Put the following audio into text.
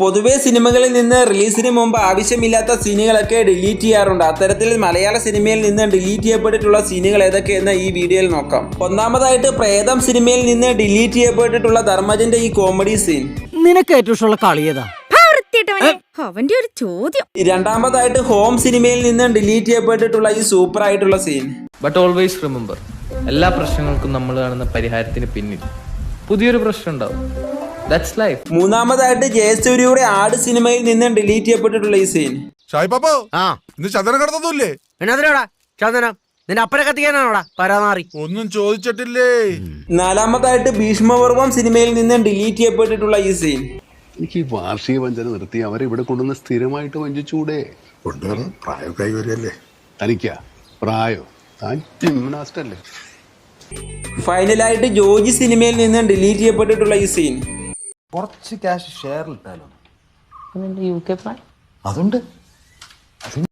പൊതുവെ സിനിമകളിൽ നിന്ന് റിലീസിന് മുമ്പ് ആവശ്യമില്ലാത്ത സീനുകളൊക്കെ ഡിലീറ്റ് ചെയ്യാറുണ്ട്. അത്തരത്തിൽ മലയാള സിനിമയിൽ നിന്ന് ഡിലീറ്റ് ചെയ്യപ്പെട്ടിട്ടുള്ള സീനുകൾ ഏതൊക്കെയെന്ന് ഈ വീഡിയോയിൽ നോക്കാം. ഒന്നാമതായിട്ട് പ്രേതം സിനിമയിൽ നിന്ന് ഡിലീറ്റ് ചെയ്യപ്പെട്ടിട്ടുള്ള ധർമ്മജന്റെ ഈ കോമഡി സീൻ. നിനക്ക് ഏറ്റവും ഇഷ്ടമുള്ള കളി ഏതാ? അവന്റെ ഒരു ചോദ്യം. രണ്ടാമതായിട്ട് ഹോം സിനിമയിൽ നിന്ന് ഡിലീറ്റ് ചെയ്യപ്പെട്ടിട്ടുള്ള ഈ സൂപ്പർ ആയിട്ടുള്ള സീൻ. ബട്ട് ഓൾവേസ് റിമെമ്പർ, എല്ലാ പ്രശ്നങ്ങൾക്കും നമ്മൾ കാണുന്ന പരിഹാരത്തിന് പിന്നിൽ പുതിയൊരു പ്രശ്നം ഉണ്ടാവും. That's life. മൂന്നാമതായിട്ട് ജയസൂര്യയുടെ ആട് സിനിമയിൽ നിന്ന് ഡിലീറ്റ് ചെയ്യപ്പെട്ടിട്ടുള്ള ഈ സീൻ. നിന്റെ അപ്പനെ കത്തിക്കാനാണോടാ പരാമാറി? ഒന്നും ചോദിച്ചിട്ടില്ലേ. നാലാമതായിട്ട് ഭീഷ്മപർവം സിനിമയിൽ നിന്ന് ഡിലീറ്റ് ചെയ്യപ്പെട്ടിട്ടുള്ള ഈ സീൻ. എനിക്ക് ഈ വാർഷിക വഞ്ചന നിർത്തി അവരെ ഇവിടെ കൊണ്ടുവന്ന് സ്ഥിരമായിട്ട് വഞ്ചിച്ചൂടെ? കൊണ്ടുവരണം, പ്രായമൊക്കെ വരുമല്ലേ. തനിക്കാ പ്രായോ? താൻ ജിംനാസ്റ്റ് അല്ലേ? ഫൈനലായിട്ട് ജോജി സിനിമയിൽ നിന്ന് ഡിലീറ്റ് ചെയ്യപ്പെട്ടിട്ടുള്ള ഈ സീൻ. കുറച്ച് ക്യാഷ് ഷെയറിലിട്ടാലോ? അതുണ്ട്.